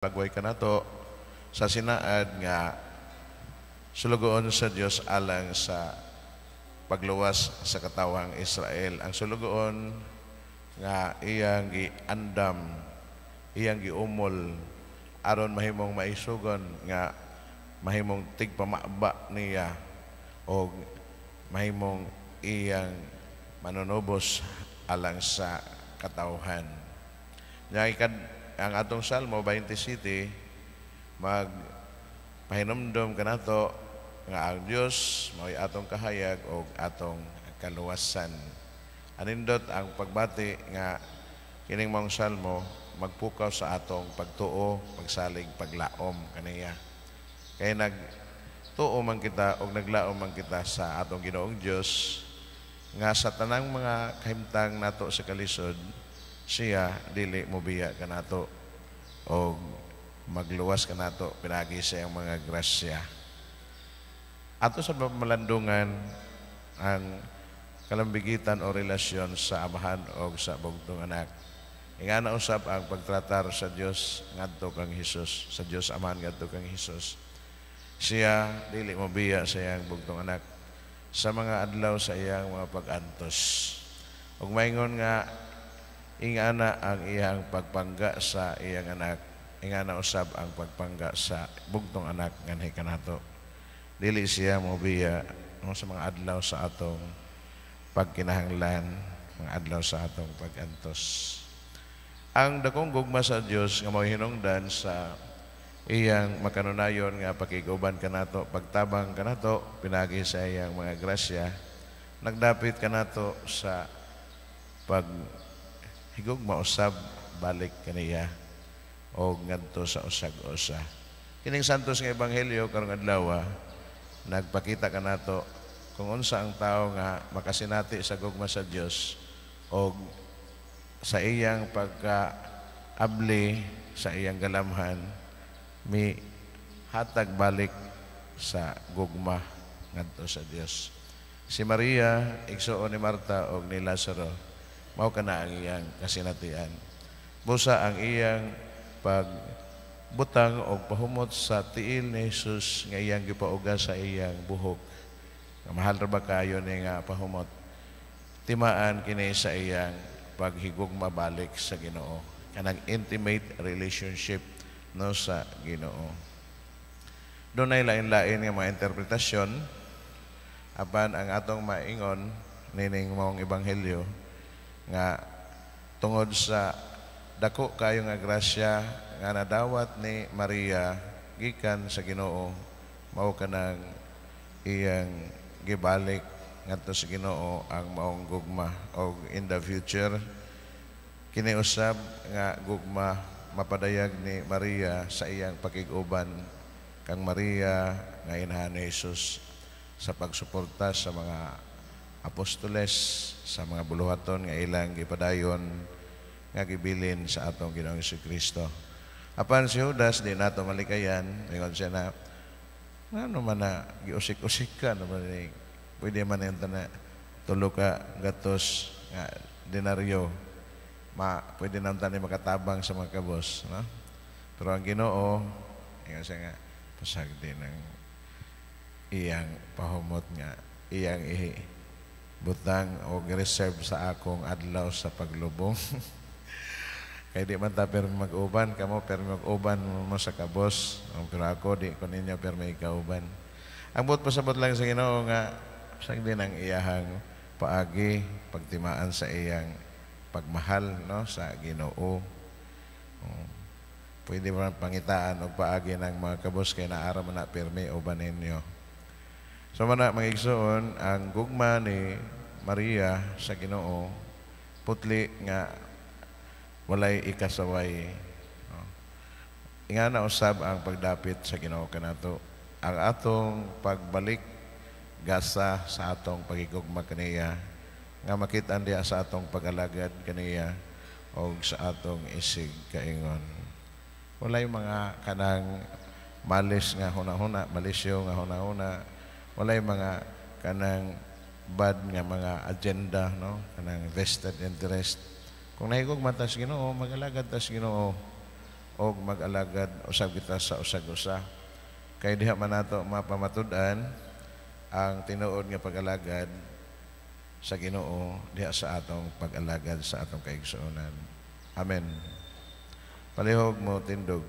Lagway ka na to sa sinaad nga sulugoon sa Dios alang sa pagluwas sa katawang Israel. Ang sulugoon nga iyang giandam, iyang giumol aron mahimong maisugon nga mahimong tigpamaba niya o mahimong iyang manunubos alang sa katawhan. Ang atong Salmo 27 magpahinumdom kanato nga ang Dios mao'y atong kahayag o atong kaluwasan. Anindot ang pagbati nga kining mong Salmo magpukaw sa atong pagtuo, pagsalig, paglaom kaniya. Kaya nagtuo man kita o naglaom man kita sa atong Ginoong Dios nga sa tanang mga kahimtang nato sa kalisod siya dili mobiya kanato o magluwas kanato pinagi sa iyang mga grasya. Ato sa malandungan ang kalambigitan o relasyon sa amahan o sa bugtong anak. Ingana usab ang pagtratar sa Dios ngadto kang Hesus, sa Dios Amahan ngadto kang Hesus. Siya dili mobiya sa iyang bugtong anak sa mga adlaw sa iyang mga pag-antos. Ug maingon nga ingana ang iyang pagpangga sa iyang anak, ingana usab ang pagpangga sa bugtong anak nganhi kanato. Dili siya mobiya sa mga adlaw sa atong pagkinahanglan, mga adlaw sa atong pag-antos. Ang dakong gugma sa Dios nga mao'y hinungdan sa iyang makanunayon nga pakiguban kanato, pagtabang kanato pinagi sa iyang mga grasya, nagdapit kanato sa higugma usab balik kaniya o ngadto sa usag-usa. Kining santos nga ebanghelyo karong adlaw nagpakita kanato kung unsa ang tao nga makasinati sa gugma sa Dios o sa iyang pagkaabli sa iyang galamhan mi hatag balik sa gugma ngadto sa Dios. Si Maria, igsuon ni Marta o ni Lazaro, mao kana ang iyang kasinatian. Busa ang iyang pagbutang o pahumot sa tiil ni Jesus nga iyang gipauga sa iyang buhok. Mahal ra ba kayo ni nga pahumot? Timaan kini sa iyang paghigugma balik sa Ginoo. Kanang intimate relationship no sa Ginoo. Doon ay lain-lain nga mga interpretasyon apan ang atong maingon nining mong ebanghelyo nga tungod sa dako kayo nga grasya nga nadawat ni Maria gikan sa Ginoo, mao kanang iyang gibalik ngadto sa Ginoo ang maong gugma o in the future kini usab nga gugma mapadayag ni Maria sa iyang pakiguban kang Maria nga inahan ni Jesus sa pagsuporta sa mga apostoles, sa mga buluhaton nga ilang gipadayon nga gibilin sa atong Ginoong Jesucristo. Apan si Judas di nato malikayan, ingon siya na ano man na giusik-usik ka naman ni pwede man yung na tulo ka gatos nga denaryo pwede naman tayo makatabang sa mga kabos, no? Pero ang Ginoo ingon siya nga pasagdi ng iyang pahumot nga iyang butang o reserve sa akong adlaw sa paglubong. Kaya di man ta pero mag-uban kamo pero mag-uban mo sa kabos, pero ako di ko ninyo pero may kauban. Ang buot pasabot lang sa Ginoo nga sagdi ng iyahang paagi pagtimaan sa iyang pagmahal no sa Ginoo. Pwede man pangitaan og paagi ng mga kabos kay naara man na pirmi uban ninyo. So mana mga igsoon, ang gugma ni Maria sa Ginoo putli nga walay ikasaway. Ingana usab ang pagdapit sa Ginoo kanato. Ang atong pagbalik gasa sa atong pagigugma kaniya nga makitaan diya sa atong pag-alagad kaniya o sa atong isig kaingon. Walay mga kanang malis nga huna-huna, malisyo nga huna-huna, walay mga kanang bad nga mga agenda, no? Kanang vested interest. Kung nahigugma ta sa Ginoo, mag-alagad ta sa Ginoo og mag-alagad usab kita sa usag-usa. Kay diha man nato mapamatud-an ang tinuod nga pag-alagad sa Ginoo diha sa atong pag-alagad sa atong kaigsuonan. Amen. Palihog mo tindog.